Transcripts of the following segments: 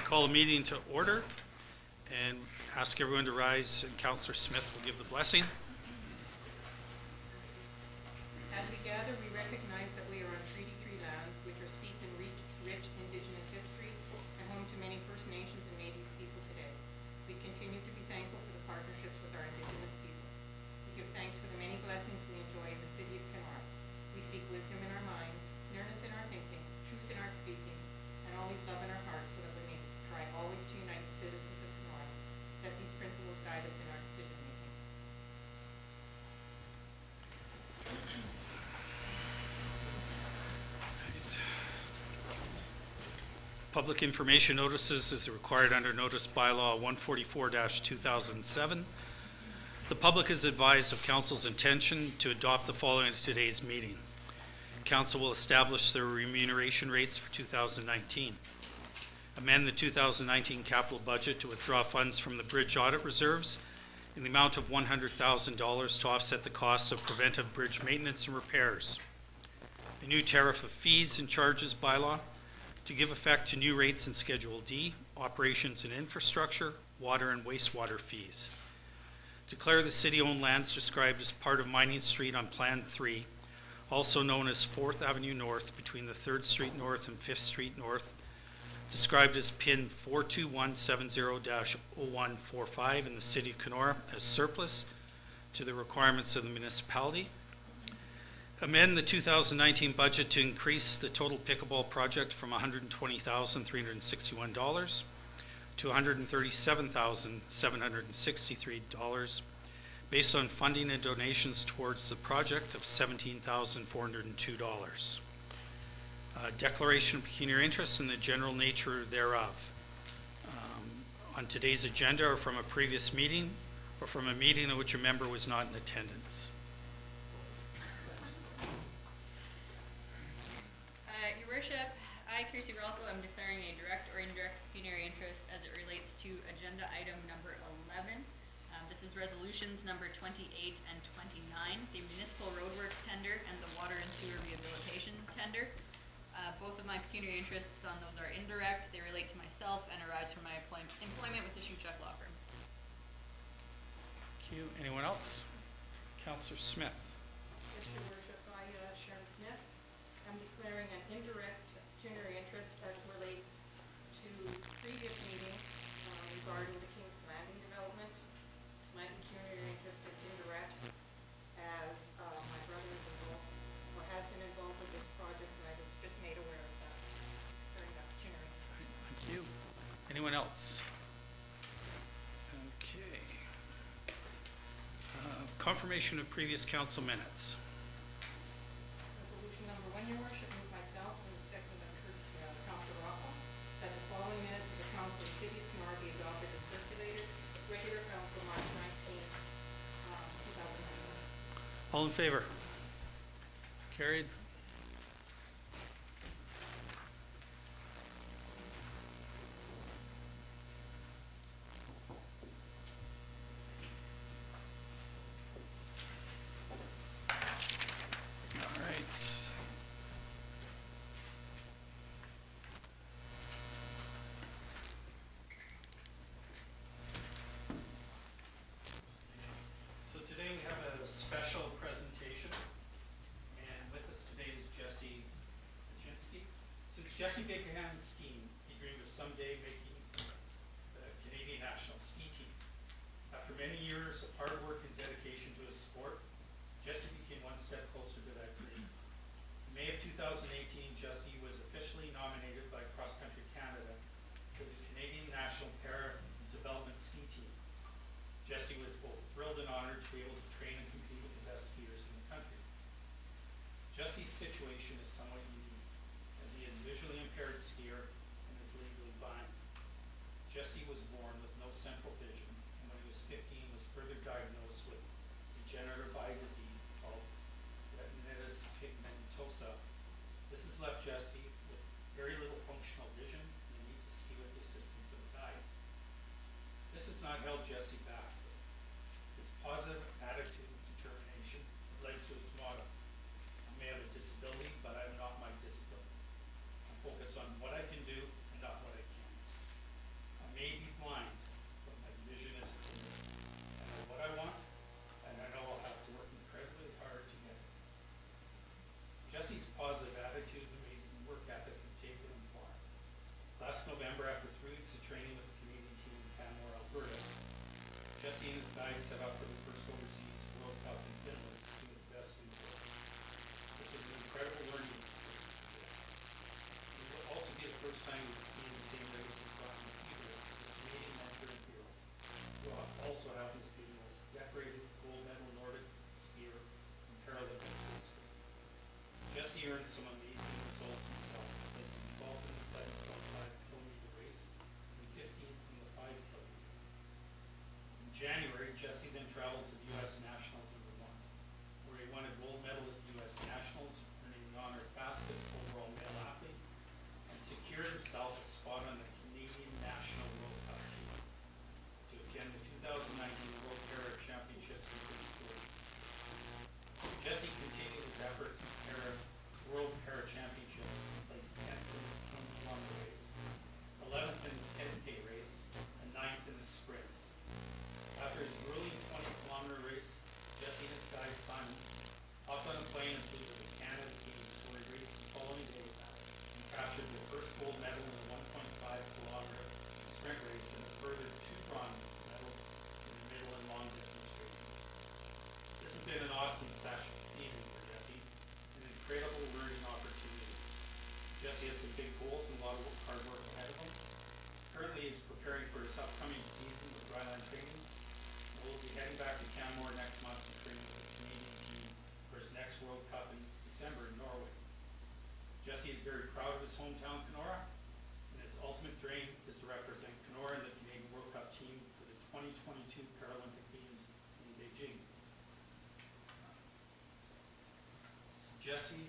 call a meeting to order and ask everyone to rise, and Councillor Smith will give the blessing. As we gather, we recognize that we are on Treaty 3 lands, which are steeped in rich Indigenous history and home to many First Nations and Métis people today. We continue to be thankful for the partnerships with our Indigenous people. We give thanks for the many blessings we enjoy in the city of Kenora. We seek wisdom in our minds, nearness in our thinking, truth in our speaking, and always love in our hearts, so that we may try always to unite the citizens of Kenora. Let these principles guide us in our decision making. Public information notices is required under Notice Bylaw 144-2007. The public is advised of Council's intention to adopt the following at today's meeting. Council will establish their remuneration rates for 2019. Amend the 2019 capital budget to withdraw funds from the bridge audit reserves in the amount of $100,000 to offset the costs of preventive bridge maintenance and repairs. A new tariff of fees and charges bylaw to give effect to new rates in Schedule D, operations and infrastructure, water and wastewater fees. Declare the city-owned lands described as part of Mining Street on Plan 3, also known as 4th Avenue North between the 3rd Street North and 5th Street North, described as PIN 42170-0145 in the city of Kenora as surplus to the requirements of the municipality. Amend the 2019 budget to increase the total pickleball project from $120,361 to $137,763 based on funding and donations towards the project of $17,402. Declaration of pecuniary interest and the general nature thereof. On today's agenda or from a previous meeting or from a meeting in which a member was not in attendance. Your Worship, I, Kirsty Ralph, am declaring a direct or indirect pecuniary interest as it relates to agenda item number 11. This is resolutions number 28 and 29, the municipal roadworks tender and the water and sewer rehabilitation tender. Both of my pecuniary interests on those are indirect. They relate to myself and arise from my employment with the Shoechuck Law Firm. Thank you. Anyone else? Councillor Smith. Yes, Your Worship, I, Sharon Smith, am declaring an indirect pecuniary interest as relates to previous meetings regarding the King's Landing development. My pecuniary interest is indirect as my brother is involved, or has been involved with this project, and I was just made aware of that during that pecuniary interest. Thank you. Anyone else? Okay. Confirmation of previous council minutes. Resolution number 1, Your Worship, moved myself and seconded by Councillor Rockwell, that the following minutes of the Council of the City of Kenora be adopted and circulated at regular council March 19th, 2019. All in favor? Carried. All right. So today we have a special presentation, and with us today is Jesse Kaczynski. Since Jesse began skiing, he dreamed of someday making the Canadian national ski team. After many years of hard work and dedication to his sport, Jesse became one step closer to that dream. In May of 2018, Jesse was officially nominated by Cross Country Canada for the Canadian National Para Development Ski Team. Jesse was both thrilled and honored to be able to train and compete with the best skiers in the country. Jesse's situation is somewhat unique, as he is a visually impaired skier and is legally blind. Jesse was born with no central vision, and when he was 15 was further diagnosed with degenerative eye disease called retinitis pigmentosa. This has left Jesse with very little functional vision and the need to ski with the assistance of a guide. This has not held Jesse back. His positive attitude and determination led to his motto: I may have a disability, but I'm not my disability. I focus on what I can do and not what I can't. training with the Canadian team in Kenora, Alberta, Jesse and his guide set up for the first overseas World Cup in Finland to ski with the best in the world. This was an incredible learning experience for Jesse. It will also be the first time he would ski in the same race as Brian Peter, the Canadian Northern hero, who also happens to be the most decorated gold medal Nordic skier in Paralympic history. Jesse earned some amazing results himself, placing 12th in the 7.5-kilometer race and 15th in the 5-kilometer. In January, Jesse then traveled to the U.S. Nationals in Vermont, where he won a gold medal at the U.S. Nationals, earning the honor of fastest overall male athlete, and secured himself a spot on the Canadian National World Cup team to attend the 2019 World Para Championships in British Columbia. Jesse continued his efforts in World Para Championships and placed 10th in his 10-kilometer race, 11th in his 10K race, and 9th in the sprints. After his grueling 20-kilometer race, Jesse and his guide Simon hopped on a plane and flew to the Canada Games, where he raced the following day and captured the first gold medal in the 1.5-kilometer sprint race and a further 2 bronze medals in the middle and long distance races. This has been an awesome season for Jesse, an incredible learning opportunity. Jesse has some big goals and a lot of hard work ahead of him. Currently, he's preparing for his upcoming season with Ryland Training. We'll be heading back to Kenora next month to train with the Canadian team for his next World Cup in December in Norway. Jesse is very proud of his hometown, Kenora, and his ultimate dream is to represent Kenora in the Canadian World Cup team for the 2022 Paralympic Games in Beijing. Jesse,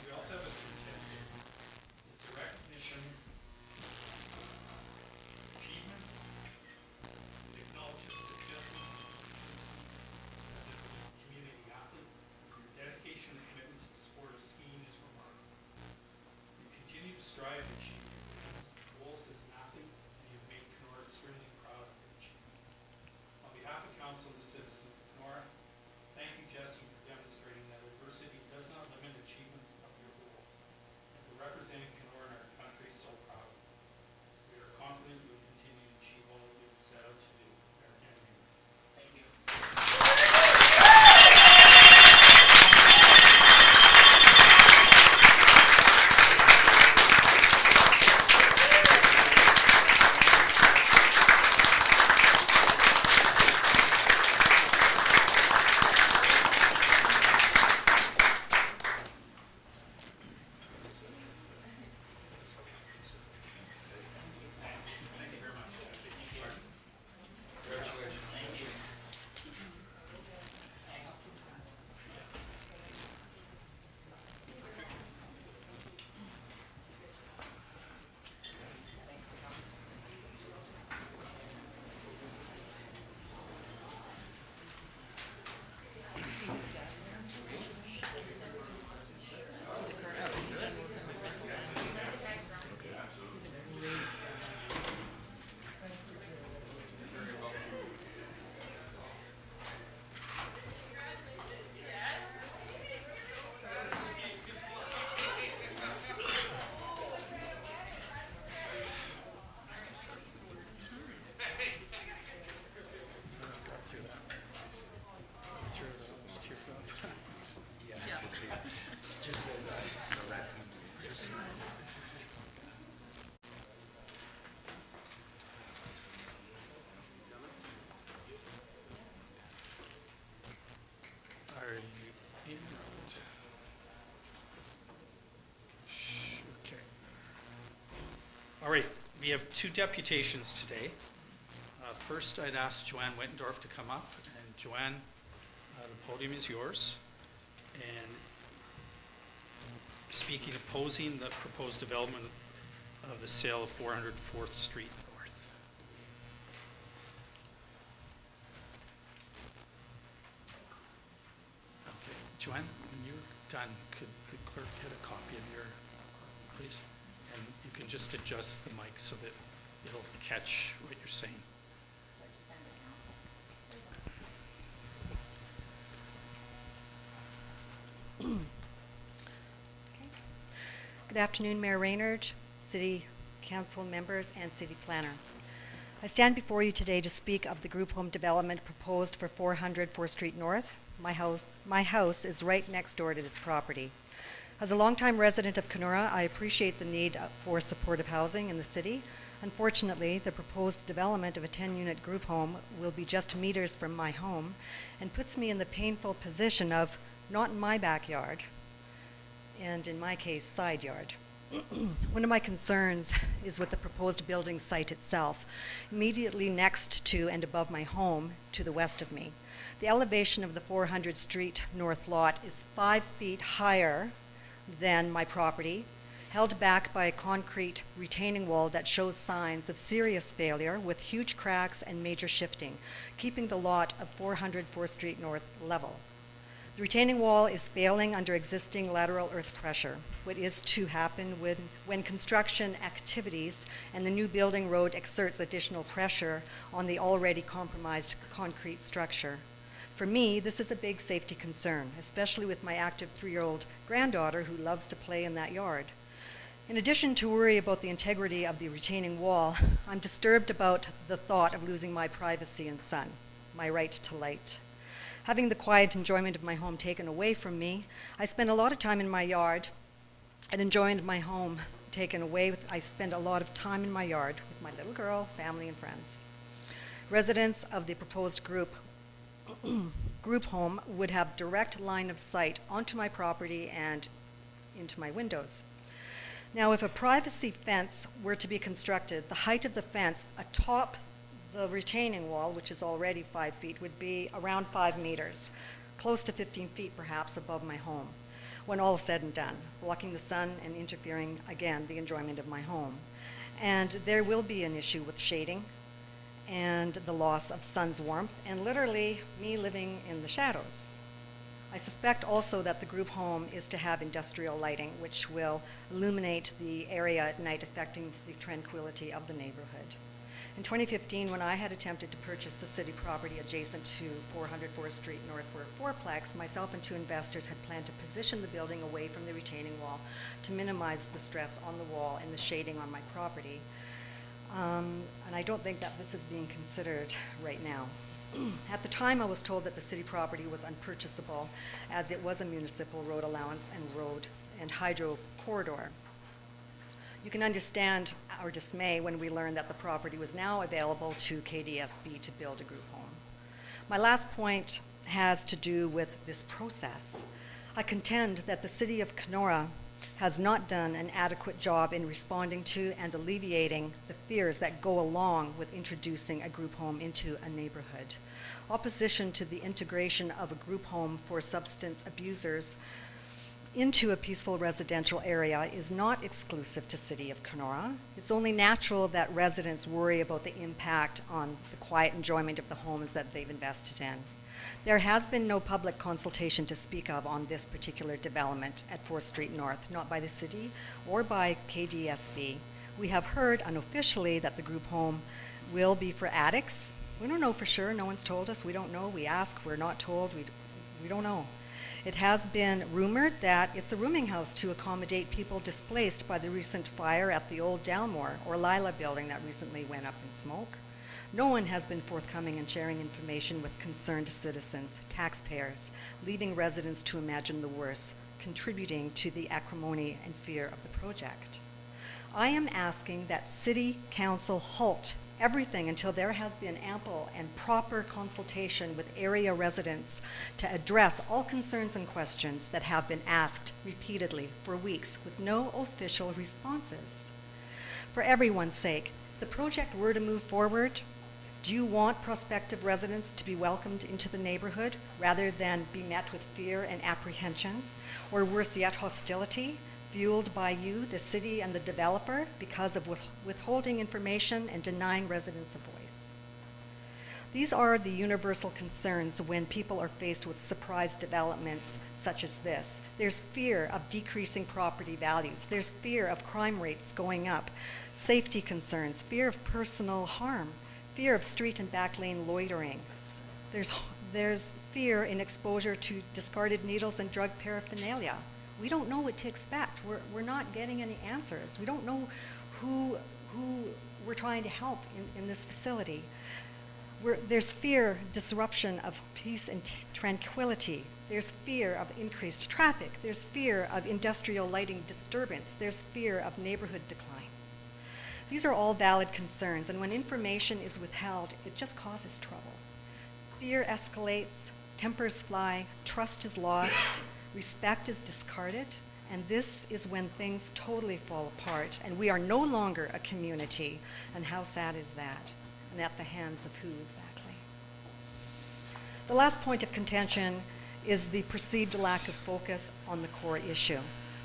we also have a certificate. It's a recognition, achievement. It acknowledges that Jesse, as a community athlete, your dedication and commitment to the sport of skiing is remarkable. You continue to strive to achieve your goals as an athlete, and you've made Kenora extremely proud of your achievements. On behalf of council and the citizens of Kenora, thank you, Jesse, for demonstrating that adversity does not limit achievement of your goals, and for representing Kenora and our country so proudly. We are confident you will continue to achieve all that you have set out to do. Thank you. Thank you very much, Jesse. Congratulations. Thank you. Are you in? Okay. All right, we have 2 deputations today. First, I'd ask Joanne Wittendorf to come up, and Joanne, the podium is yours. And speaking, opposing the proposed development of the sale of 404th Street North. Okay, Joanne, when you're done, could the clerk get a copy of your, please? And you can just adjust the mic so that it'll catch what you're saying. Good afternoon, Mayor Reynard, City Council members, and City Planner. I stand before you today to speak of the group home development proposed for 400 4th Street North. My house is right next door to this property. As a longtime resident of Kenora, I appreciate the need for supportive housing in the city. Unfortunately, the proposed development of a 10-unit group home will be just meters from my home and puts me in the painful position of not in my backyard, and in my case, side yard. One of my concerns is with the proposed building site itself, immediately next to and above my home to the west of me. The elevation of the 400 Street North lot is 5 feet higher than my property, held back by a concrete retaining wall that shows signs of serious failure with huge cracks and major shifting, keeping the lot of 400 4th Street North level. The retaining wall is failing under existing lateral earth pressure. What is to happen when construction activities and the new building road exerts additional pressure on the already compromised concrete structure? For me, this is a big safety concern, especially with my active 3-year-old granddaughter who loves to play in that yard. In addition to worry about the integrity of the retaining wall, I'm disturbed about the thought of losing my privacy and sun, my right to light. Having the quiet enjoyment of my home taken away from me, I spend a lot of time in my yard and enjoying my home taken away. I spend a lot of time in my yard with my little girl, family, and friends. Residents of the proposed group home would have direct line of sight onto my property and into my windows. Now, if a privacy fence were to be constructed, the height of the fence atop the retaining wall, which is already 5 feet, would be around 5 meters, close to 15 feet perhaps above my home, when all is said and done, blocking the sun and interfering, again, the enjoyment of my home. And there will be an issue with shading and the loss of sun's warmth, and literally me living in the shadows. I suspect also that the group home is to have industrial lighting, which will illuminate the area at night, affecting the tranquility of the neighborhood. In 2015, when I had attempted to purchase the city property adjacent to 400 4th Street North for a fourplex, myself and 2 investors had planned to position the building away from the retaining wall to minimize the stress on the wall and the shading on my property. And I don't think that this is being considered right now. At the time, I was told that the city property was unpurchasable as it was a municipal road allowance and road and hydro corridor. You can understand our dismay when we learned that the property was now available to KDSB to build a group home. My last point has to do with this process. I contend that the city of Kenora has not done an adequate job in responding to and alleviating the fears that go along with introducing a group home into a neighborhood. Opposition to the integration of a group home for substance abusers into a peaceful residential area is not exclusive to City of Kenora. It's only natural that residents worry about the impact on the quiet enjoyment of the homes that they've invested in. There has been no public consultation to speak of on this particular development at 4th Street North, not by the city or by KDSB. We have heard unofficially that the group home will be for addicts. We don't know for sure, no one's told us, we don't know, we ask, we're not told, we don't know. It has been rumored that it's a rooming house to accommodate people displaced by the recent fire at the old Dalmore or Lila building that recently went up in smoke. No one has been forthcoming in sharing information with concerned citizens, taxpayers, leaving residents to imagine the worst, contributing to the acrimony and fear of the project. I am asking that City Council halt everything until there has been ample and proper consultation with area residents to address all concerns and questions that have been asked repeatedly for weeks with no official responses. For everyone's sake, if the project were to move forward, do you want prospective residents to be welcomed into the neighborhood rather than be met with fear and apprehension, or worse yet, hostility, fueled by you, the city, and the developer because of withholding information and denying residents a voice? These are the universal concerns when people are faced with surprise developments such as this. There's fear of decreasing property values. There's fear of crime rates going up, safety concerns, fear of personal harm, fear of street and back lane loitering. There's fear in exposure to discarded needles and drug paraphernalia. We don't know what to expect. We're not getting any answers. We don't know who we're trying to help in this facility. There's fear, disruption of peace and tranquility. There's fear of increased traffic. There's fear of industrial lighting disturbance. There's fear of neighborhood decline. These are all valid concerns, and when information is withheld, it just causes trouble. Fear escalates, tempers fly, trust is lost, respect is discarded, and this is when things totally fall apart, and we are no longer a community. And how sad is that? And at the hands of who exactly? The last point of contention is the perceived lack of focus on the core issue,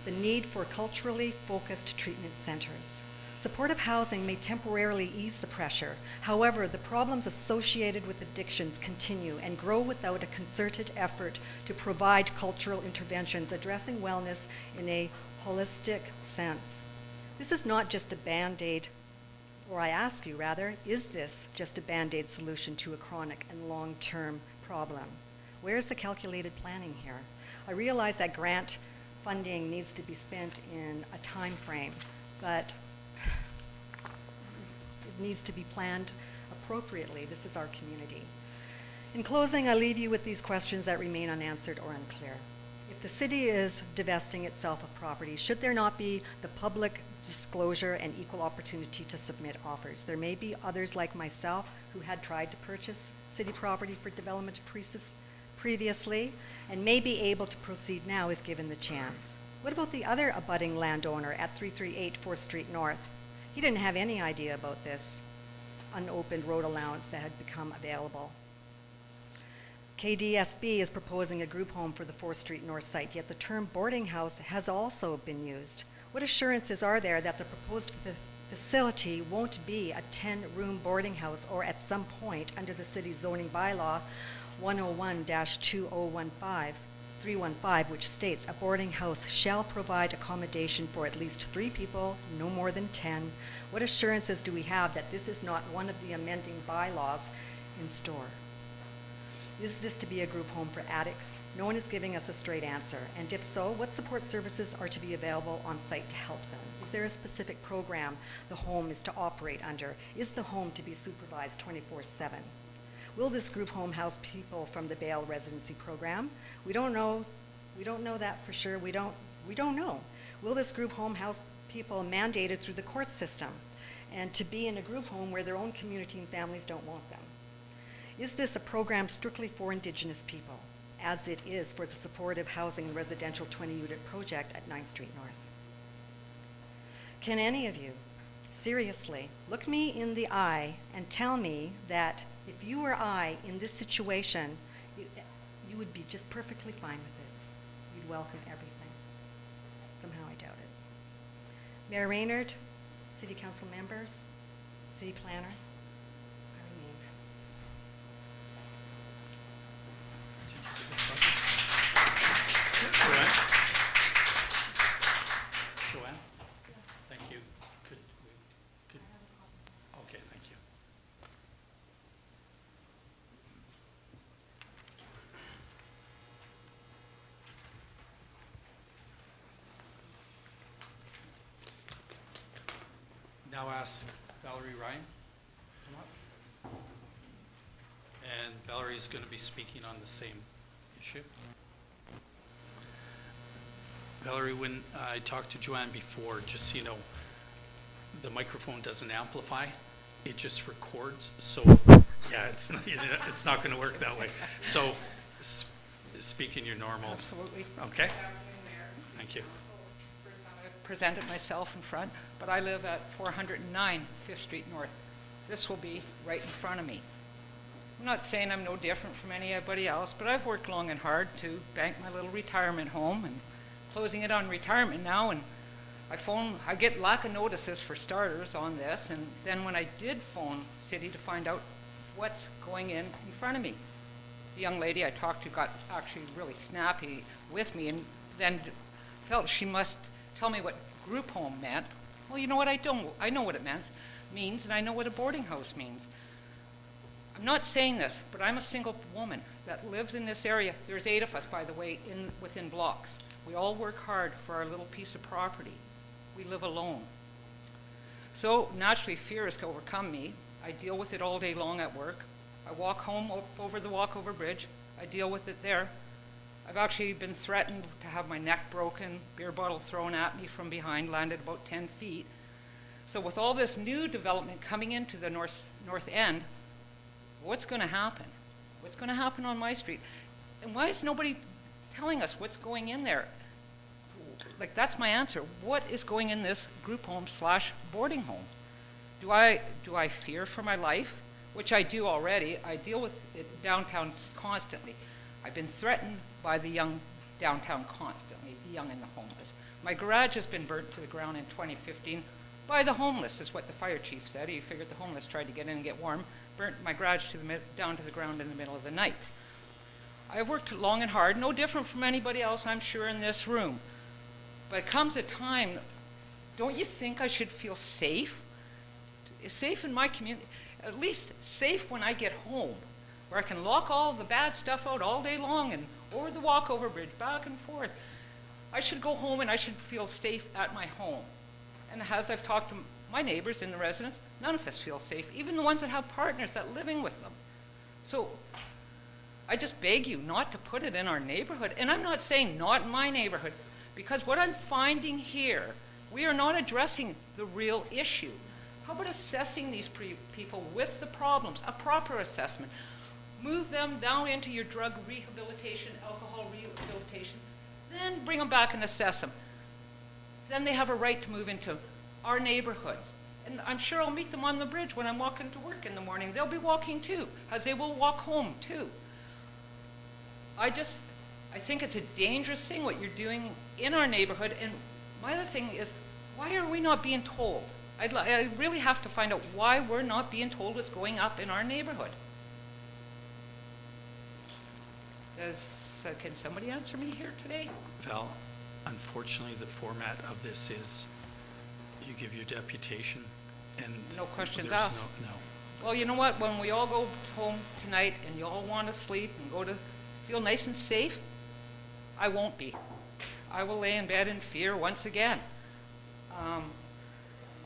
the need for culturally focused treatment centers. Supportive housing may temporarily ease the pressure. However, the problems associated with addictions continue and grow without a concerted effort to provide cultural interventions addressing wellness in a holistic sense. This is not just a Band-Aid, or I ask you rather, is this just a Band-Aid solution to a chronic and long-term problem? Where's the calculated planning here? I realize that grant funding needs to be spent in a time frame, but it needs to be planned appropriately. This is our community. In closing, I leave you with these questions that remain unanswered or unclear. If the city is divesting itself of property, should there not be the public disclosure and equal opportunity to submit offers? There may be others like myself who had tried to purchase city property for development previously and may be able to proceed now if given the chance. What about the other abutting landowner at 338 4th Street North? He didn't have any idea about this unopened road allowance that had become available. KDSB is proposing a group home for the 4th Street North site, yet the term boarding house has also been used. What assurances are there that the proposed facility won't be a 10-room boarding house, or at some point under the city's zoning bylaw 101-2015, which states a boarding house shall provide accommodation for at least 3 people, no more than 10. What assurances do we have that this is not one of the amending bylaws in store? Is this to be a group home for addicts? No one is giving us a straight answer. And if so, what support services are to be available on site to help them? Is there a specific program the home is to operate under? Is the home to be supervised 24/7? Will this group home house people from the Bale residency program? We don't know that for sure. We don't know. Will this group home house people mandated through the court system and to be in a group home where their own community and families don't want them? Is this a program strictly for Indigenous people, as it is for the supportive housing and residential 20-unit project at 9th Street North? Can any of you seriously look me in the eye and tell me that if you or I in this situation, you would be just perfectly fine with it? You'd welcome everything. Somehow I doubt it. Mayor Raynard, City Council members, City Planner, I remain. Joanne? Thank you. Could, okay, thank you. Now ask Valerie Ryan to come up. And Valerie's going to be speaking on the same issue. Valerie, when I talked to Joanne before, just so you know, the microphone doesn't amplify, it just records. So, yeah, it's not going to work that way. So, speak in your normal. Absolutely. Okay. Thank you. First time I've presented myself in front, but I live at 409 5th Street North. This will be right in front of me. I'm not saying I'm no different from anybody else, but I've worked long and hard to bank my little retirement home and closing it on retirement now, and I get lack of notices for starters on this, and then when I did phone City to find out what's going in front of me. The young lady I talked to got actually really snappy with me and then felt she must tell me what group home meant. Well, you know what, I don't. I know what it means, and I know what a boarding house means. I'm not saying this, but I'm a single woman that lives in this area. There's 8 of us, by the way, within blocks. We all work hard for our little piece of property. We live alone. So naturally, fear has overcome me. I deal with it all day long at work. I walk home over the walkover bridge. I deal with it there. I've actually been threatened to have my neck broken, beer bottle thrown at me from behind, landed about 10 feet. So with all this new development coming into the north end, what's going to happen? What's going to happen on my street? And why is nobody telling us what's going in there? Like, that's my answer. What is going in this group home / boarding home? Do I fear for my life? Which I do already. I deal with it downtown constantly. I've been threatened by the young downtown constantly, the young and the homeless. My garage has been burnt to the ground in 2015 by the homeless, is what the fire chief said. He figured the homeless tried to get in and get warm, burnt my garage down to the ground in the middle of the night. I've worked long and hard, no different from anybody else, I'm sure, in this room. But it comes a time, don't you think I should feel safe? Safe in my community, at least safe when I get home, where I can lock all the bad stuff out all day long and over the walkover bridge, back and forth. I should go home and I should feel safe at my home. And as I've talked to my neighbors and the residents, none of us feel safe, even the ones that have partners that are living with them. So I just beg you not to put it in our neighborhood. And I'm not saying not in my neighborhood, because what I'm finding here, we are not addressing the real issue. How about assessing these people with the problems, a proper assessment? Move them down into your drug rehabilitation, alcohol rehabilitation, then bring them back and assess them. Then they have a right to move into our neighborhoods. And I'm sure I'll meet them on the bridge when I'm walking to work in the morning. They'll be walking too, as they will walk home too. I think it's a dangerous thing what you're doing in our neighborhood. And my other thing is, why are we not being told? I really have to find out why we're not being told what's going up in our neighborhood. Can somebody answer me here today? Val, unfortunately, the format of this is you give your deputation and No questions there's asked. No. Well, you know what? When we all go home tonight and you all want to sleep and go to feel nice and safe, I won't be. I will lay in bed in fear once again.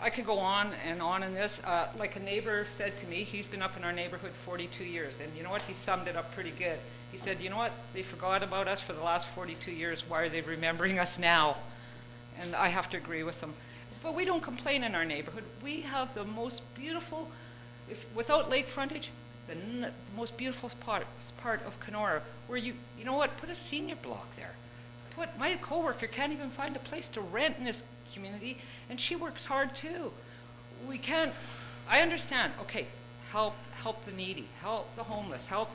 I could go on in this. Like a neighbor said to me, he's been up in our neighborhood 42 years, and you know what? He summed it up pretty good. He said, you know what? They forgot about us for the last 42 years. Why are they remembering us now? And I have to agree with him. But we don't complain in our neighborhood. We have the most beautiful, without lake frontage, the most beautiful part of Kenora, where you know what? Put a senior block there. My coworker can't even find a place to rent in this community, and she works hard too. We can't. I understand. Okay, help the needy, help the homeless, but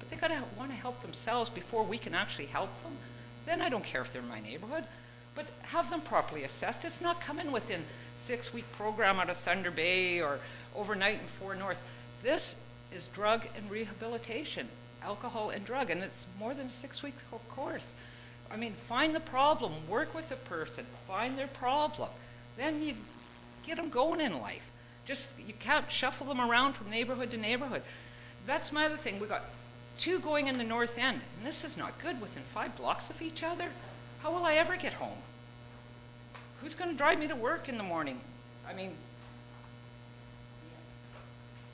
they gotta want to help themselves before we can actually help them. Then I don't care if they're in my neighborhood, but have them properly assessed. It's not coming within 6-week program out of Thunder Bay or overnight in 4 North. This is drug and rehabilitation, alcohol and drug, and it's more than a 6-week course. I mean, find the problem, work with a person, find their problem. Then you get them going in life. You can't shuffle them around from neighborhood to neighborhood. That's my other thing. We got 2 going in the north end, and this is not good within 5 blocks of each other. How will I ever get home? Who's going to drive me to work in the morning? I mean,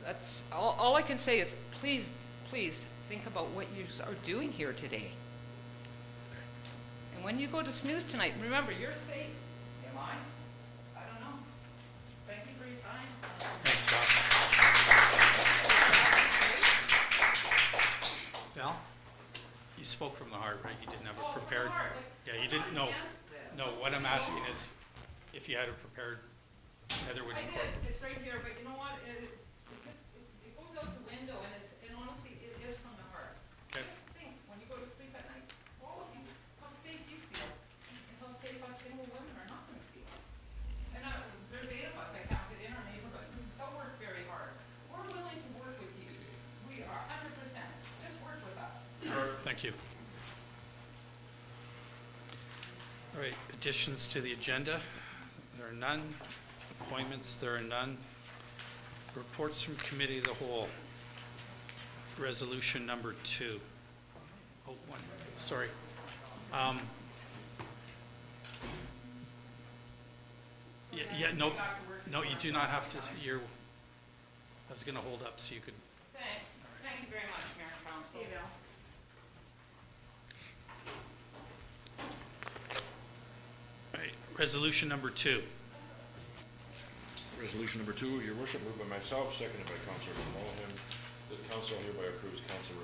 that's all I can say is please think about what you are doing here today. And when you go to snooze tonight, remember, you're safe. Am I? I don't know. Thank you for your time. Thanks, Val. Val, you spoke from the heart, right? You didn't have it prepared. Yeah, you didn't. No. What I'm asking is, if you had it prepared, Heather would incorporate. It's right here, but you know what? It goes out the window, and honestly, it is from the heart. Okay. Just think, when you go to sleep at night, all of you, how safe you feel, and how safe us single women are not going to feel. And there's 8 of us I counted in our neighborhood who don't work very hard. We're willing to work with you. Thank you. All right, additions to the agenda? There are none. Appointments? There are none. Reports from Committee of the Whole. Resolution number 2. Oh, one, sorry. Yeah, no, you do not have to, I was going to hold up so you could. Thanks. Thank you very much, Mayor and Council. See you, Bill. All right, resolution number 2. Resolution number 2, your worship, moved by myself, seconded by Councilor Mulham, that council hereby approves council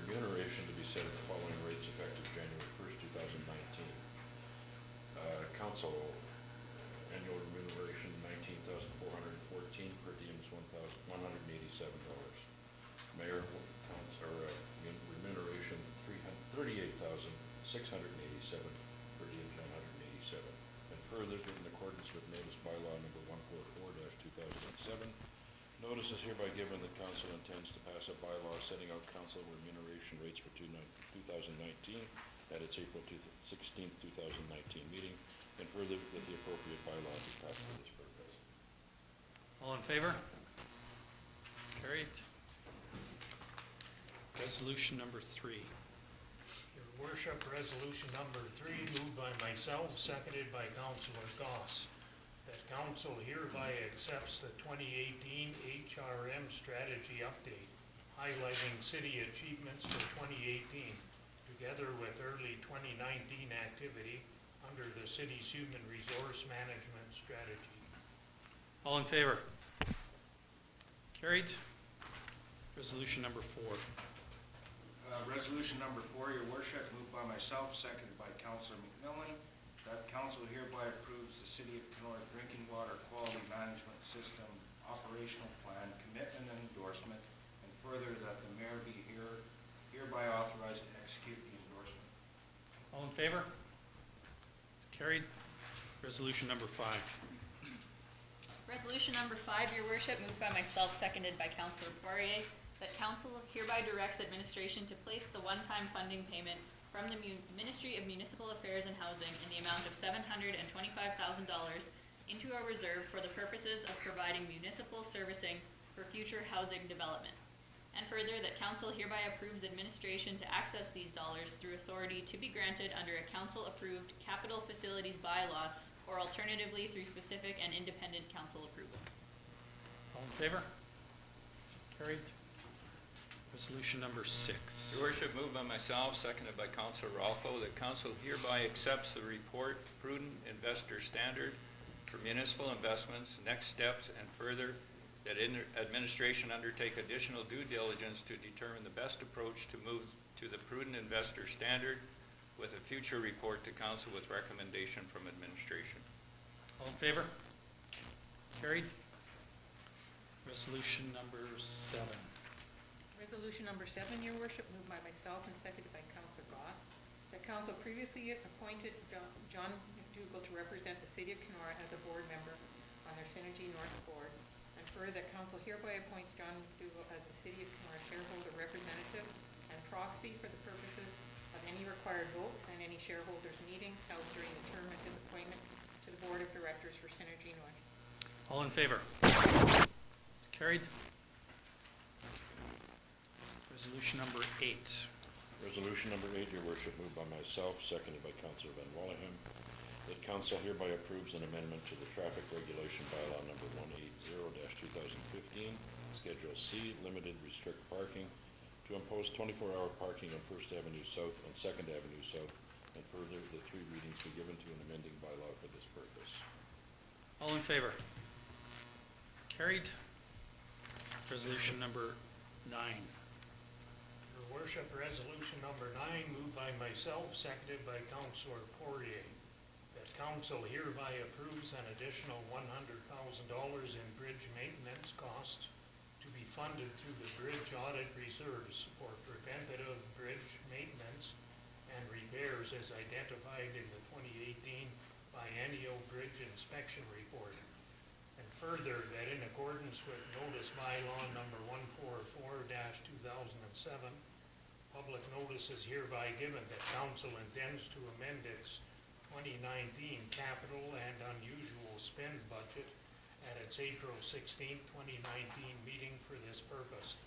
remuneration to be set at the following rates effective January 1st, 2019. Council annual remuneration $19,414, per diem is $1,187. Mayor remuneration $38,687, per diem $987. And further, in accordance with notice bylaw number 144-2007, notice is hereby given that council intends to pass a bylaw setting out council remuneration rates for 2019 at its April 16th, 2019 meeting, and further that the appropriate bylaw be passed for this purpose. All in favor? Carried. Resolution number 3. Your worship, resolution number 3, moved by myself, seconded by Councilor Goss, that council hereby accepts the 2018 HRM strategy update, highlighting city achievements for 2018, together with early 2019 activity under the city's human resource management strategy. All in favor? Carried. Resolution number 4. Resolution number 4, your worship, moved by myself, seconded by Councilor McMillan, that council hereby approves the City of Kenora Drinking Water Quality Management System Operational Plan Commitment and Endorsement, and further that the mayor be hereby authorized to execute the endorsement. All in favor? It's carried. Resolution number 5. Resolution number 5, your worship, moved by myself, seconded by Councilor Poirier, that council hereby directs administration to place the one-time funding payment from the Ministry of Municipal Affairs and Housing in the amount of $725,000 into a reserve for the purposes of providing municipal servicing for future housing development. And further, that council hereby approves administration to access these dollars through authority to be granted under a council-approved capital facilities bylaw, or alternatively through specific and independent council approval. All in favor? Carried. Resolution number 6. Your worship, moved by myself, seconded by Councilor Ralpho, that council hereby accepts the report Prudent Investor Standard for Municipal Investments, Next Steps, and further that administration undertake additional due diligence to determine the best approach to move to the Prudent Investor Standard, with a future report to council with recommendation from administration. All in favor? Carried. Resolution number 7. Resolution number 7, your worship, moved by myself and seconded by Councilor Goss, that council previously appointed John McDougall to represent the City of Kenora as a board member on their Synergy North board, and further that council hereby appoints John McDougall as the City of Kenora shareholder representative and proxy for the purposes of any required votes and any shareholders' meetings held during the term of his appointment to the Board of Directors for Synergy North. All in favor? It's carried. Resolution number 8. Resolution number 8, your worship, moved by myself, seconded by Councilor Van Wallingham, that council hereby approves an amendment to the traffic regulation bylaw number 180-2015, Schedule C, limited restrict parking, to impose 24-hour parking on First Avenue South and Second Avenue South, and further the 3 readings be given to an amending bylaw for this purpose. All in favor? Carried. Resolution number 9. Your worship, resolution number 9, moved by myself, seconded by Councilor Poirier, that council hereby approves an additional $100,000 in bridge maintenance costs to be funded through the bridge audit reserves for preventative bridge maintenance and repairs as identified in the 2018 biennial bridge inspection report. And further, that in accordance with notice bylaw number 144-2007, public notice is hereby given that council intends to amend its 2019 capital and unusual spend budget at its April 16, 2019 meeting for this purpose.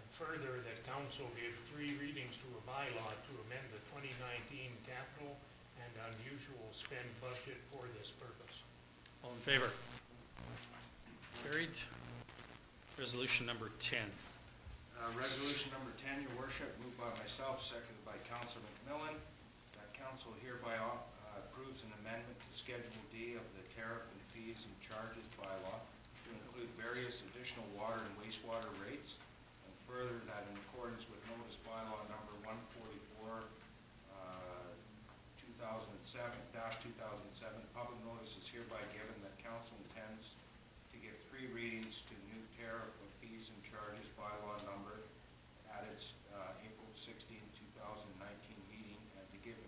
And further, that council give 3 readings to a bylaw to amend the 2019 capital and unusual spend budget for this purpose. All in favor? Carried. Resolution number 10. Resolution number 10, your worship, moved by myself, seconded by Councilor McMillan, that council hereby approves an amendment to Schedule D of the tariff and fees and charges bylaw to include various additional water and wastewater rates, and further that in accordance with notice bylaw number 144, 2007, public notice is hereby given that council intends to give 3 readings to new tariff of fees and charges bylaw number at its April 16, 2019 meeting, and to give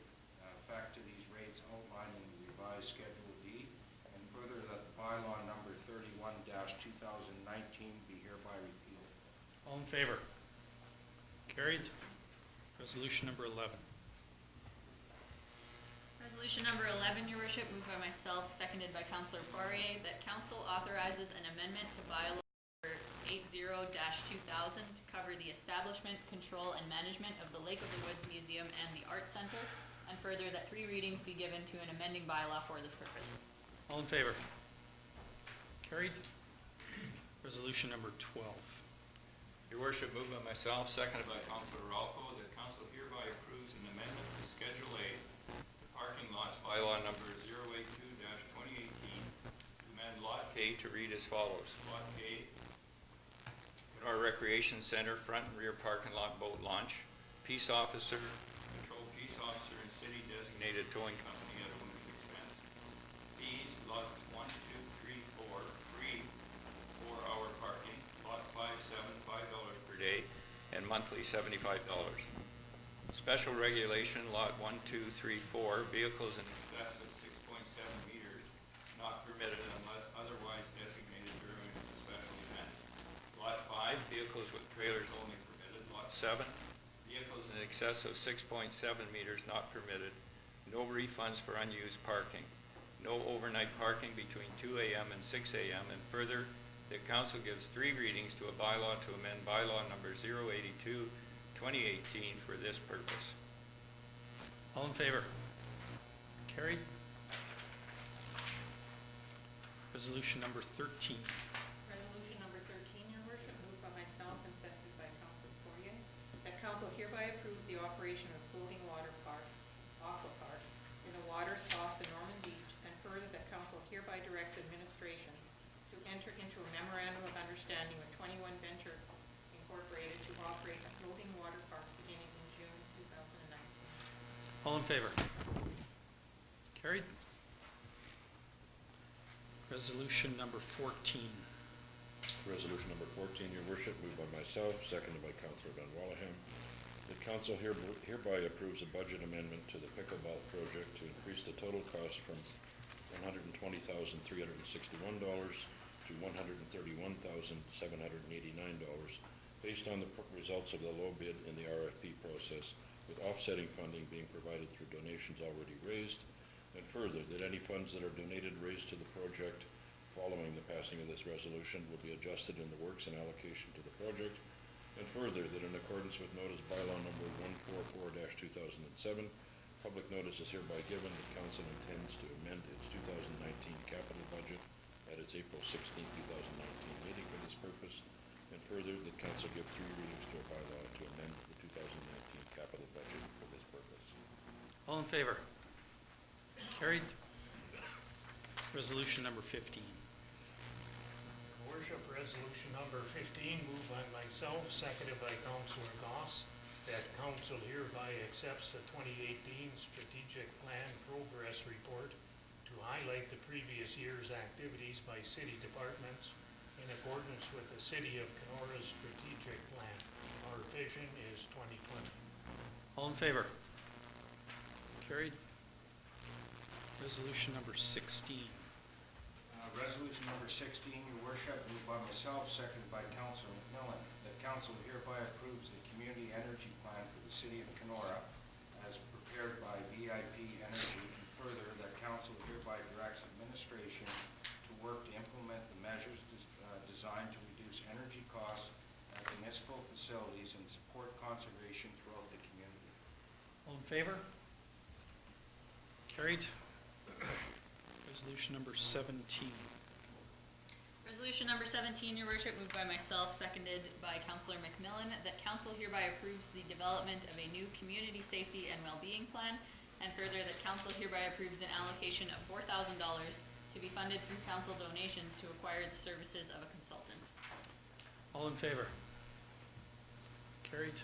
effect to these rates outlined in the revised Schedule D, and further that the bylaw number 31-2019 be hereby repealed. All in favor? Carried. Resolution number 11. Resolution number 11, your worship, moved by myself, seconded by Councillor Poirier, that council authorizes an amendment to bylaw number 80-2000 to cover the establishment, control, and management of the Lake of the Woods Museum and the Art Center, and further that 3 readings be given to an amending bylaw for this purpose. All in favor? Carried. Resolution number 12. Your worship, moved by myself, seconded by Councillor Ralpho, that council hereby approves an amendment to Schedule A, the parking lots bylaw number 082-2018, to amend Lot K to read as follows. Lot K, Kenora Recreation Center, front and rear parking lot boat launch, peace officer, control peace officer, and city designated towing company at owner's expense. Fees, lots 1, 2, 3, 4, free 4-hour parking, lot 5, 7, $5 per day, and monthly $75. Special regulation, lot 1, 2, 3, 4, vehicles in excess of 6.7 meters not permitted unless otherwise designated during a special event. Lot 5, vehicles with trailers only permitted. Lot 7, vehicles in excess of 6.7 meters not permitted. No refunds for unused parking. No overnight parking between 2 a.m. and 6 a.m. And further, the council gives 3 readings to a bylaw to amend bylaw number 082-2018 for this purpose. All in favor? Carried. Resolution number 13. Resolution number 13, your worship, moved by myself and seconded by Councilor Poirier, that council hereby approves the operation of floating water park, aqua park, in the waters off the Norman Beach, and further that council hereby directs administration to enter into a memorandum of understanding with 21 Venture Incorporated to operate a floating water park beginning in June 2019. All in favor? It's carried. Resolution number 14. Resolution number 14, your worship, moved by myself, seconded by Councillor Van Wallahem. The council hereby approves a budget amendment to the pickleball project to increase the total cost from $120,361 to $131,789 based on the results of the low bid in the RFP process, with offsetting funding being provided through donations already raised, and further, that any funds that are donated raised to the project following the passing of this resolution will be adjusted in the works and allocation to the project, and further, that in accordance with notice bylaw number 144-2007, public notice is hereby given that council intends to amend its 2019 capital budget at its April 16, 2019 meeting for this purpose, and further, that council give 3 readings to a bylaw to amend the 2019 capital budget for this purpose. All in favor? Carried. Resolution number 15. Your worship, resolution number 15, moved by myself, seconded by Councillor Goss, that council hereby accepts the 2018 Strategic Plan Progress Report to highlight the previous year's activities by city departments in accordance with the City of Kenora's strategic plan. Our vision is 2020. All in favor? Carried. Resolution number 16. Resolution number 16, your worship, moved by myself, seconded by Councilor McMillan, that council hereby approves the community energy plan for the city of Kenora as prepared by VIP Energy, and further, that council hereby directs administration to work to implement the measures designed to reduce energy costs at municipal facilities and support conservation throughout the community. All in favor? Carried. Resolution number 17. Resolution number 17, your worship, moved by myself, seconded by Councillor McMillan, that council hereby approves the development of a new community safety and well-being plan, and further that council hereby approves an allocation of $4,000 to be funded through council donations to acquire the services of a consultant. All in favor? Carried.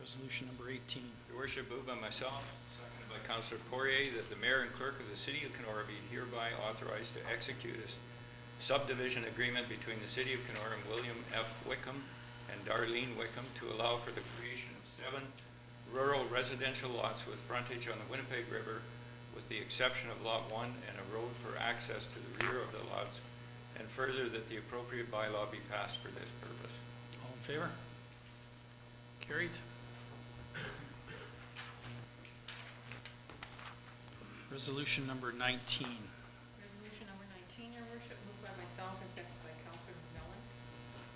Resolution number 18. Your worship, moved by myself, seconded by Councillor Poirier, that the mayor and clerk of the city of Kenora be hereby authorized to execute a subdivision agreement between the city of Kenora and William F. Wickham and Darlene Wickham to allow for the creation of 7 rural residential lots with frontage on the Winnipeg River, with the exception of Lot 1 and a road for access to the rear of the lots, and further that the appropriate bylaw be passed for this purpose. All in favor? Carried. Resolution number 19. Resolution number 19, your worship, moved by myself and seconded by Councillor McMillan,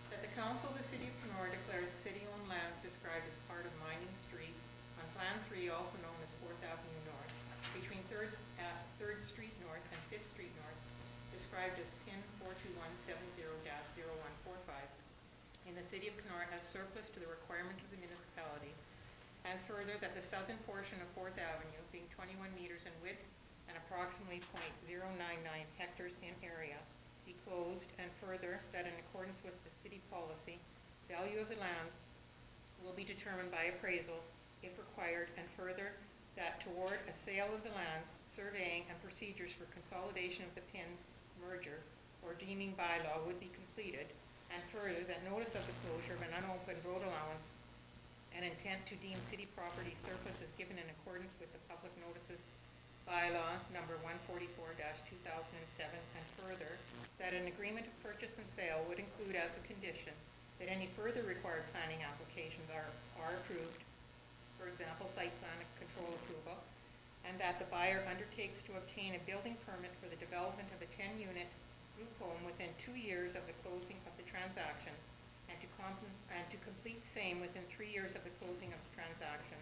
that the council of the city of Kenora declares the city-owned lands described as part of Mining Street on Plan 3, also known as 4th Avenue North, between 3rd Street North and 5th Street North, described as PIN 42170-0145, in the city of Kenora as surplus to the requirements of the municipality, and further that the southern portion of 4th Avenue, being 21 meters in width and approximately .099 hectares in area, be closed, and further that in accordance with the city policy, value of the lands will be determined by appraisal if required, and further that toward a sale of the lands, surveying and procedures for consolidation of the PINs merger or deeming bylaw would be completed, and further that notice of the closure of an unopened road allowance and intent to deem city property surplus is given in accordance with the public notices bylaw number 144-2007, and further that an agreement of purchase and sale would include as a condition that any further required planning applications are approved, for example, site plan and control approval, and that the buyer undertakes to obtain a building permit for the development of a 10-unit group home within 2 years of the closing of the transaction, and to complete same within 3 years of the closing of the transaction,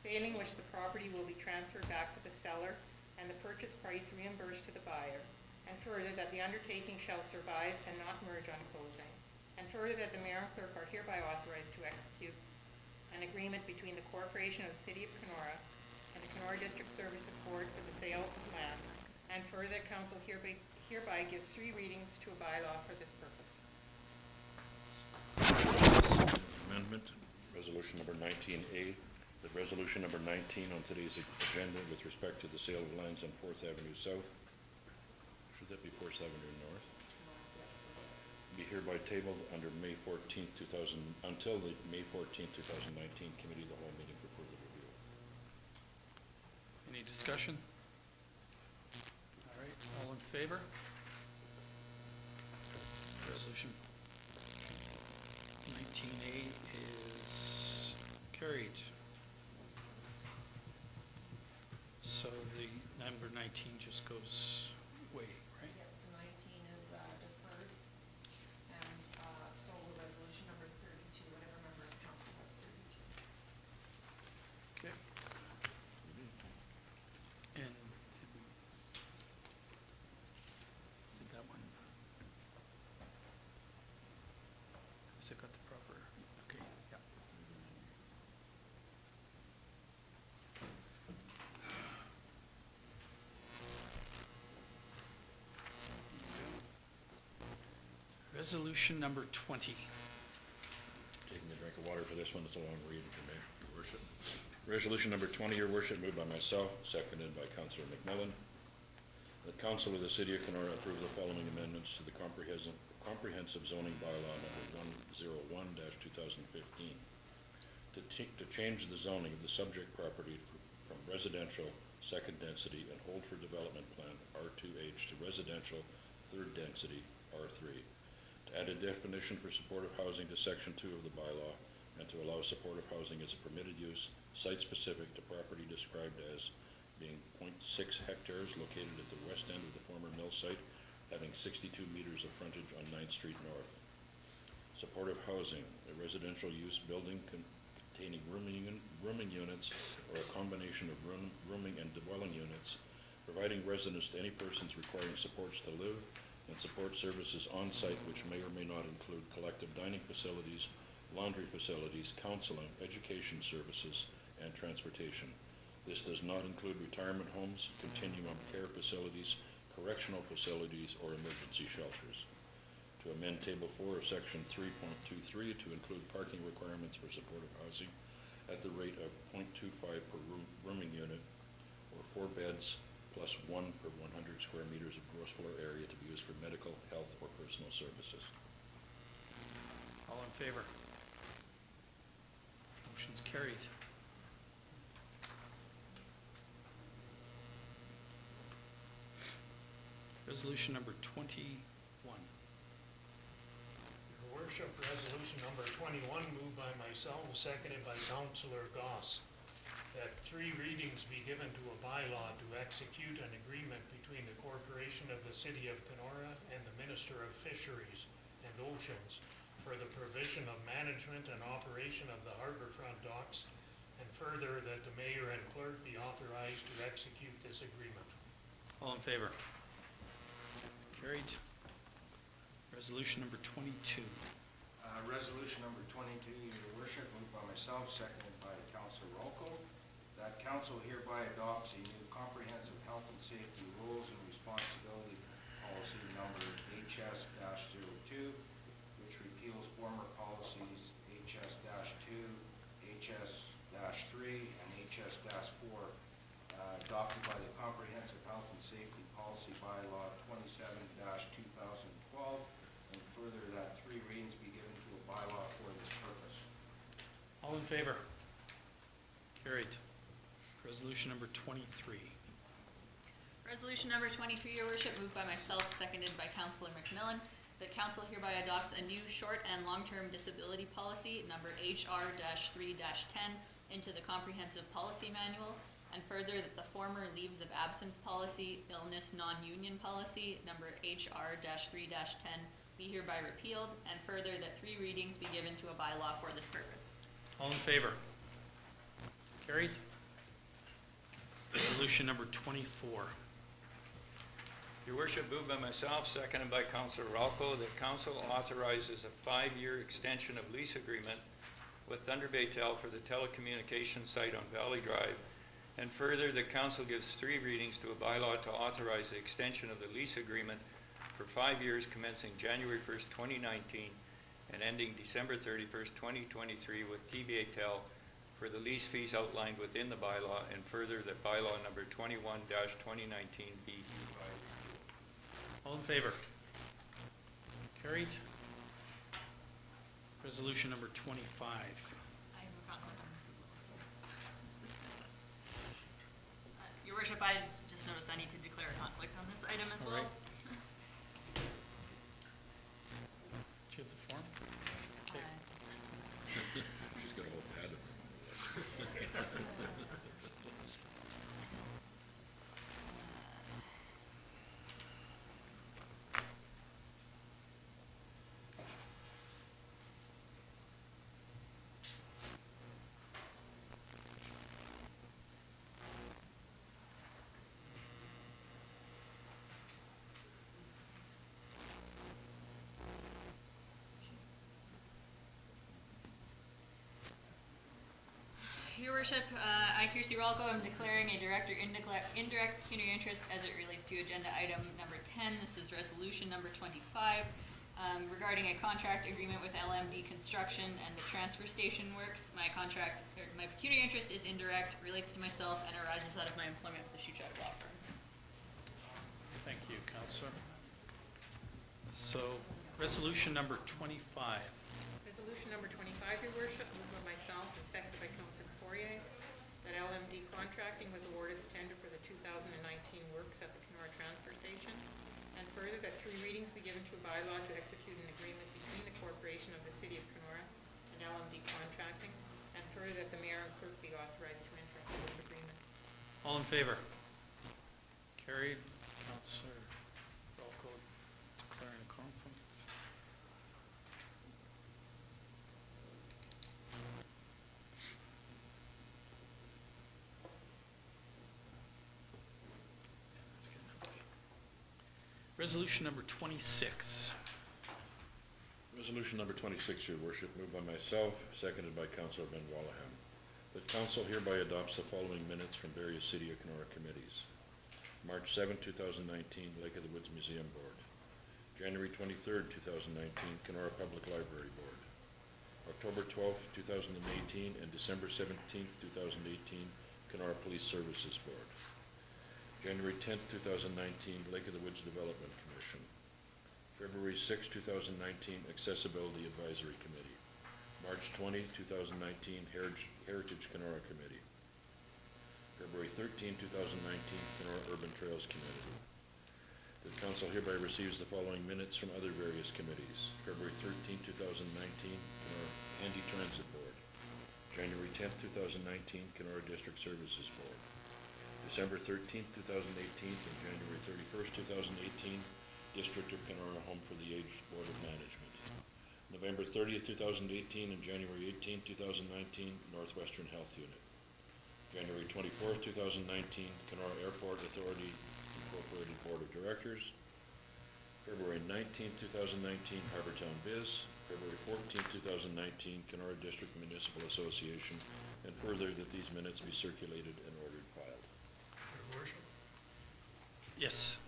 failing which the property will be transferred back to the seller and the purchase price reimbursed to the buyer, and further that the undertaking shall survive and not merge on closing, and further that the mayor and clerk are hereby authorized to execute an agreement between the corporation of the city of Kenora and the Kenora District Services Board for the sale of land, and further that council hereby gives 3 readings to a bylaw for this purpose. Amendment, resolution number 19A, that resolution number 19 on today's agenda with respect to the sale of lands on 4th Avenue South, should that be 4th Avenue North? Be hereby tabled under May 14th, until the May 14th, 2019 Committee of the Whole meeting for further review. Any discussion? All right, all in favor? Resolution 19A is carried. So the number 19 just goes away, right? Yeah, so 19 is deferred, and so will resolution number 32, whatever member of council has 32. Okay. And did that one? Has it got the proper, okay, yeah. Resolution number 20. Taking a drink of water for this one, it's a long read, Your Worship. Resolution number 20, Your Worship, moved by myself, seconded by Councillor McMillan. The Council of the City of Kenora approve the following amendments to the comprehensive zoning bylaw number 101-2015 to change the zoning of the subject property from residential second density and hold for development plan R2H to residential third density R3, to add a definition for supportive housing to section 2 of the bylaw, and to allow supportive housing as a permitted use, site-specific to property described as being 0.6 hectares located at the west end of the former mill site, having 62 meters of frontage on 9th Street North. Supportive housing, a residential use building containing rooming units or a combination of rooming and dwelling units, providing residence to any persons requiring supports to live, and support services on site which may or may not include collective dining facilities, laundry facilities, counseling, education services, and transportation. This does not include retirement homes, continuum care facilities, correctional facilities, or emergency shelters. To amend Table 4 of Section 3.23 to include parking requirements for supportive housing at the rate of 0.25 per rooming unit, or 4 beds plus 1 per 100 square meters of gross floor area to be used for medical, health, or personal services. All in favor? Motion's carried. Resolution number 21. Your worship, resolution number 21, moved by myself, seconded by Councillor Goss, that 3 readings be given to a bylaw to execute an agreement between the Corporation of the City of Kenora and the Minister of Fisheries and Oceans for the provision of management and operation of the harborfront docks, and further that the mayor and clerk be authorized to execute this agreement. All in favor? Carried. Resolution number 22. Resolution number 22, your worship, moved by myself, seconded by Councillor Rolko, that council hereby adopts a new comprehensive health and safety rules and responsibility policy number HS-02, which repeals former policies HS-2, HS-3, and HS-4, adopted by the Comprehensive Health and Safety Policy Bylaw 27-2012, and further that 3 readings be given to a bylaw for this purpose. All in favor? Carried. Resolution number 23. Resolution number 23, your worship, moved by myself, seconded by Councillor McMillan, that council hereby adopts a new short and long-term disability policy, number HR-3-10, into the comprehensive policy manual, and further that the former leaves of absence policy, illness non-union policy, number HR-3-10, be hereby repealed, and further that 3 readings be given to a bylaw for this purpose. All in favor? Carried. Resolution number 24. Your worship, moved by myself, seconded by Councillor Ralco, that council authorizes a 5-year extension of lease agreement with Thunder Bay Tel for the telecommunications site on Valley Drive, and further, the council gives 3 readings to a bylaw to authorize the extension of the lease agreement for 5 years commencing January 1st, 2019 and ending December 31st, 2023 with TVA Tel for the lease fees outlined within the bylaw, and further that bylaw number 21-2019 be hereby repealed. All in favor? Carried. Resolution number 25. I have a conflict on this as well, so. Your worship, I just noticed I need to declare a conflict on this item as All well. right. Do you have the form? Okay. She's got a whole pad of Your worship, I, Kirsty Ralco, am declaring a direct or indirect pecuniary interest as it relates to agenda item number 10. This is resolution number 25, regarding a contract agreement with LMD Construction and the transfer station works. My pecuniary interest is indirect, relates to myself, and arises out of my employment with the Shoe Chuck Law Firm. Thank you, Councillor. So, resolution number 25. Resolution number 25, your worship, moved by myself and seconded by Councillor Poirier, that LMD Contracting was awarded the tender for the 2019 works at the Kenora Transfer Station, and further that 3 readings be given to a bylaw to execute an agreement between the corporation of the city of Kenora and LMD Contracting, and further that the mayor and clerk be authorized to enter into this agreement. All in favor? Carried. Councillor Ralco declaring a conflict. That's good enough. Resolution number 26. Resolution number 26, your worship, moved by myself, seconded by Councillor Ben Wallahan. The council hereby adopts the following minutes from various City of Kenora committees. March 7, 2019, Lake of the Woods Museum Board. January 23, 2019, Kenora Public Library Board. October 12, 2018, and December 17, 2018, Kenora Police Services Board. January 10, 2019, Lake of the Woods Development Commission. February 6, 2019, Accessibility Advisory Committee. March 20, 2019, Heritage Kenora Committee. February 13, 2019, Kenora Urban Trails Committee. The council hereby receives the following minutes from other various committees. February 13, 2019, Kenora Handy Transit Board. January 10, 2019, Kenora District Services Board. December 13, 2018, and January 31, 2018, District of Kenora Home for the Aged Board of Management. November 30th, 2018, and January 18, 2019, Northwestern Health Unit. January 24th, 2019, Kenora Airport Authority Incorporated Board of Directors. February 19th, 2019, Harbortown Biz. February 14th, 2019, Kenora District Municipal Association, and further that these minutes be circulated and ordered filed. Your worship. Yes.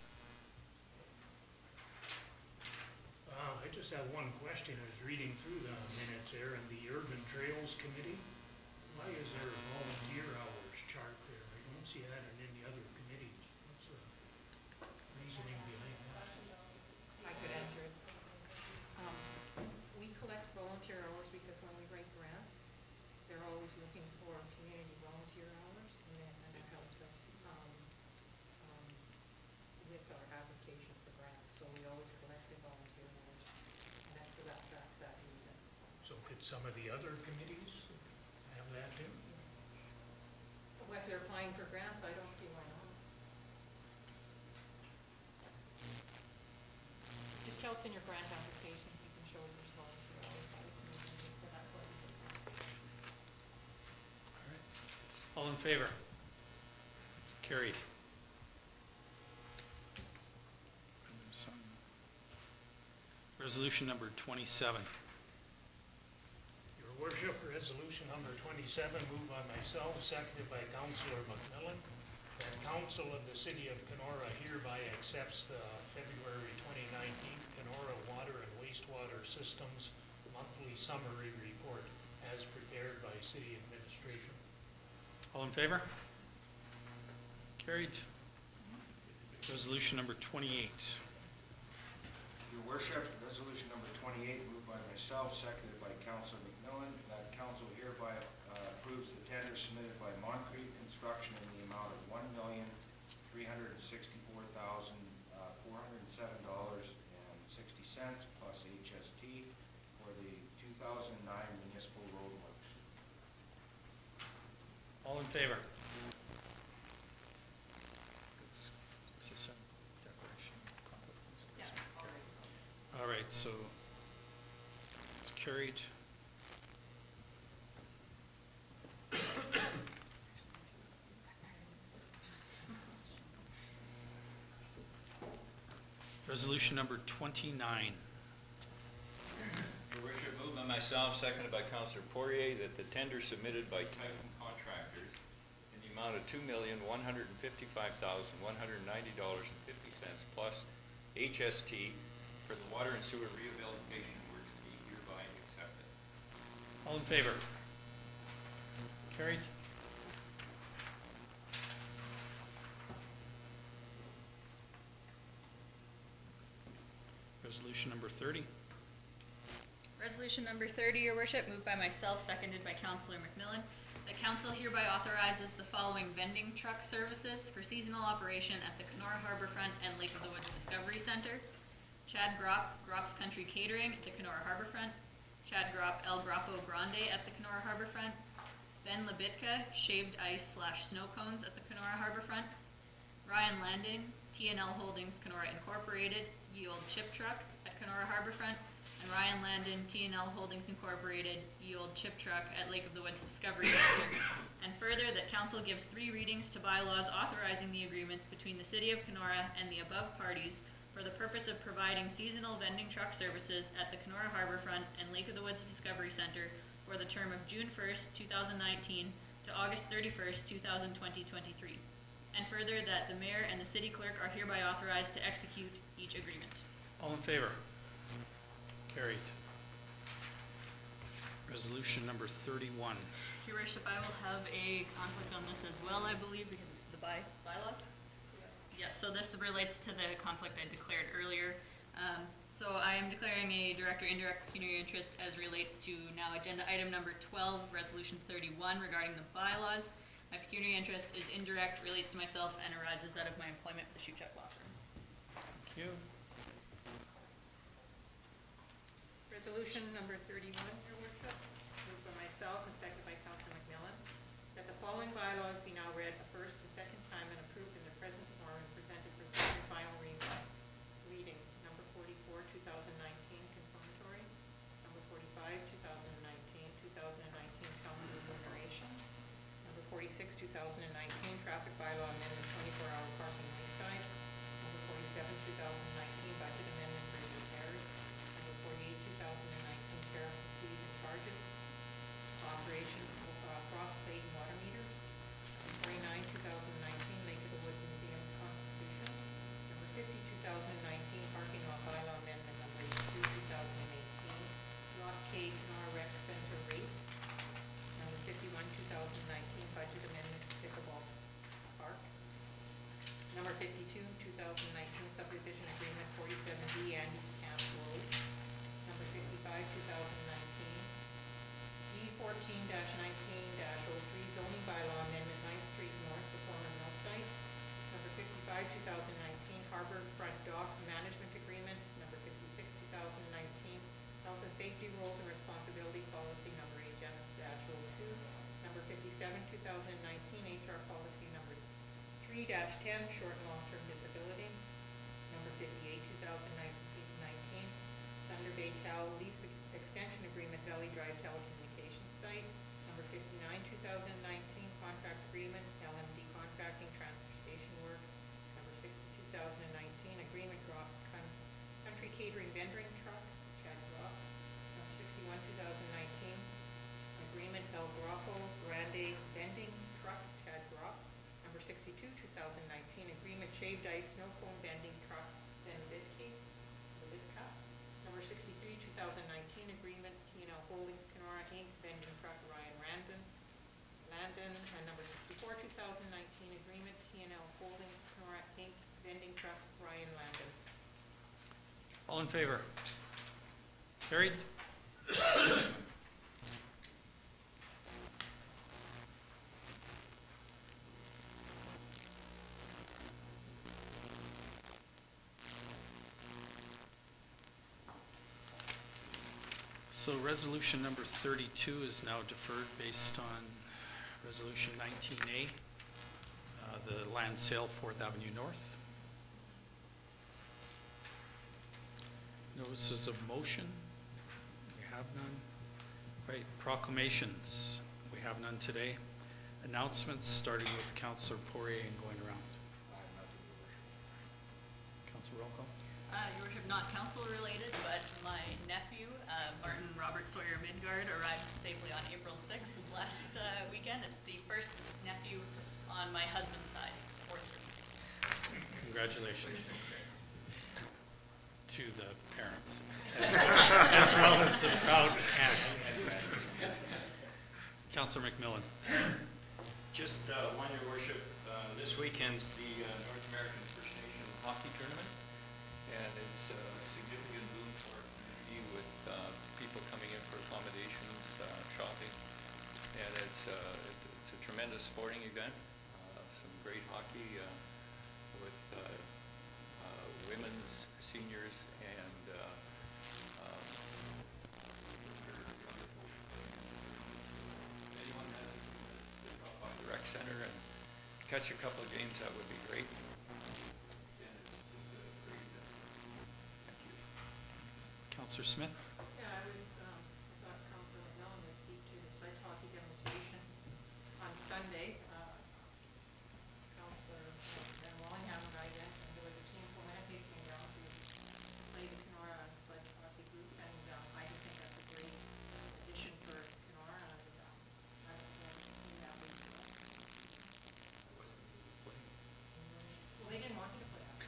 I just have one question. I was reading through the minutes there in the Urban Trails Committee. Why is there a volunteer hours chart there? I don't see that in any other committees. What's the reasoning behind that? I could answer it. We collect volunteer hours because when we write grants, they're always looking for community volunteer hours, and it helps us with our application for grants. So we always collect the volunteer hours, and that's for that reason. So could some of the other committees have that too? If they're applying for grants, I don't see why not. Just helps in your grant application, you can show there's volunteer hours by the community, so that's what we do. All right. All in favor? Carried. Resolution number 27. Your worship, resolution number 27, moved by myself, seconded by Councillor McMillan, that council of the city of Kenora hereby accepts the February 2019 Kenora Water and Wastewater Systems Monthly Summary Report as prepared by city administration. All in favor? Carried. Resolution number 28. Your worship, resolution number 28, moved by myself, seconded by Councillor McMillan, that council hereby approves the tender submitted by Montcrete Construction in the amount of $1,364,407.60 plus HST for the 2009 municipal road works. All in favor? Is this a declaration of conflict? Yeah. All right, so it's carried. Resolution number 29. Your worship, moved by myself, seconded by Councillor Poirier, that the tender submitted by Titan Contractors in the amount of $2,155,190.50 plus HST for the water and sewer rehabilitation works be hereby accepted. All in favor? Carried. Resolution number 30. Resolution number 30, your worship, moved by myself, seconded by Councillor McMillan, The council hereby authorizes the following vending truck services for seasonal operation at the Kenora Harborfront and Lake of the Woods Discovery Center. Chad Gropp, Gropp's Country Catering at the Kenora Harborfront. Chad Gropp, El Grappo Grande at the Kenora Harborfront. Ben Lebitka, Shaved Ice / Snow Cones at the Kenora Harborfront. Ryan Landing, T&L Holdings Kenora Incorporated, Ye Old Chip Truck at Kenora Harborfront. And Ryan Landon, T&L Holdings Incorporated, Ye Old Chip Truck at Lake of the Woods Discovery Center. And further, that council gives 3 readings to bylaws authorizing the agreements between the city of Kenora and the above parties for the purpose of providing seasonal vending truck services at the Kenora Harborfront and Lake of the Woods Discovery Center for the term of June 1st, 2019 to August 31st, 2023. And further, that the mayor and the city clerk are hereby authorized to execute each agreement. All in favor? Carried. Resolution number 31. Your worship, I will have a conflict on this as well, I believe, because it's the bylaws. Yes, so this relates to the conflict I declared earlier. So I am declaring a direct or indirect pecuniary interest as relates to now agenda item number 12, resolution 31 regarding the bylaws. My pecuniary interest is indirect, relates to myself, and arises out of my employment with the Shoe Check Law Firm. Thank you. Resolution number 31, your worship, moved by myself and seconded by Councillor McMillan, that the following bylaws be now read a first and second time and approved in the present form and presented for third and final reading. Number 44, 2019, confirmatory. Number 45, 2019, 2019 council remuneration. Number 46, 2019, traffic bylaw amendment, 24-hour parking lakeside. Number 47, 2019, budget amendment for repairs. Number 48, 2019, tariff of fees and charges. Operation of cross plate and water meters. Number 49, 2019, Lake of the Woods Museum Constitution. Number 50, 2019, parking lot bylaw amendment. Number 82, 2018, Rock K Kenora Rec Center rates. Number 51, 2019, budget amendment to pickleball park. Number 52, 2019, subdivision agreement 47D Andy Camp Road. Number 55, 2019, B14-19-03 zoning bylaw amendment 9th Street North, the former mill site. Number 55, 2019, harbor front dock management agreement. Number 56, 2019, health and safety rules and responsibility policy number HS-02. Number 57, 2019, HR policy number 3-10, short and long-term disability. Number 58, 2019, Thunder Bay Cal lease extension agreement, Valley Drive telecommunications site. Number 59, 2019, contract agreement, LMD contracting, transfer station works. Number 60, 2019, agreement drops country catering vending truck, Chad Gropp. Number 61, 2019, agreement El Grappo Grande vending truck, Chad Gropp. Number 62, 2019, agreement shaved ice snow cone vending truck, Ben Vidke. Number 63, 2019, agreement T&L Holdings Kenora Inc. vending truck Ryan Landon. And number 64, 2019, agreement T&L Holdings Kenora Inc. vending truck Ryan Landon. All in favor? Carried. So resolution number 32 is now deferred based on resolution 19A, the land sale 4th Avenue North. Notices of motion, we have none. Right, proclamations, we have none today. Announcements, starting with Councillor Poirier and going around. Councillor Rocco? Your worship, not council related, but my nephew, Martin Robert Sawyer Midgard, arrived safely on April 6th last weekend. It's the first nephew on my husband's side, fourth. Congratulations to the parents, as well as the proud aunt. Councillor McMillan. Just one, your worship, this weekend's the North American First Nation Hockey Tournament, and it's a significant boon for our community with people coming in for accommodations, shopping, and it's a a sporting event, some great hockey with women's, seniors, and anyone has to drop by the rec center and catch a couple of games, that would be great. Again, it's just a great event. Thank you. Counselor Smith? Yeah, I thought Councilor McMillan would speak to the sled hockey demonstration on Sunday. Councilor Van Wallingham and I went, and there was a team from Winnipeg came down to play the Kenora sled hockey group, and I just think that's a great addition for Kenora, and I don't know if seen that week. Well, they didn't want you to play out.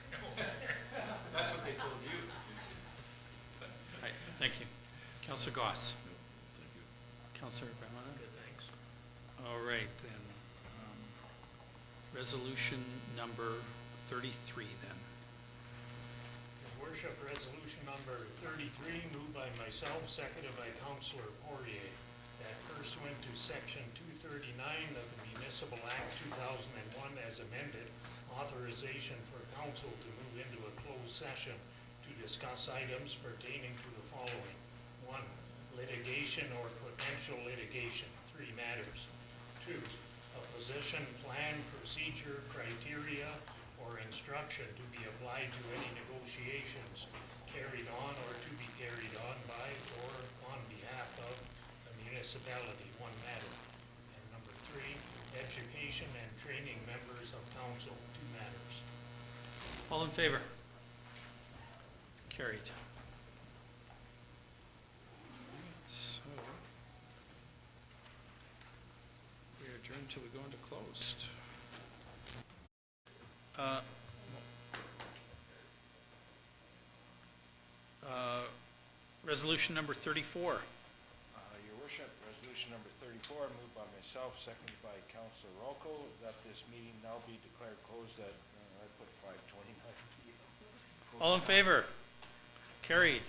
That's what they told you. Right, thank you. Counselor Goss? Thank you. Counselor Bramana? Good, thanks. All right, then. Resolution number 33, then. Your worship, resolution number 33, moved by myself, seconded by Councilor Poirier, that pursuant to section 239 of the Municipal Act 2001 as amended, authorization for council to move into a closed session to discuss items pertaining to the following. 1, litigation or potential litigation, 3 matters. 2, a position, plan, procedure, criteria, or instruction to be applied to any negotiations carried on or to be carried on by or on behalf of a municipality, 1 matter. And number 3, education and training members of council, 2 matters. All in favor? It's carried. So, we are adjourned until we go into closed. Resolution number 34. Your worship, resolution number 34, moved by myself, seconded by Councilor Rocco, that this meeting now be declared closed at, I put 5:29 p.m. All in favor? Carried.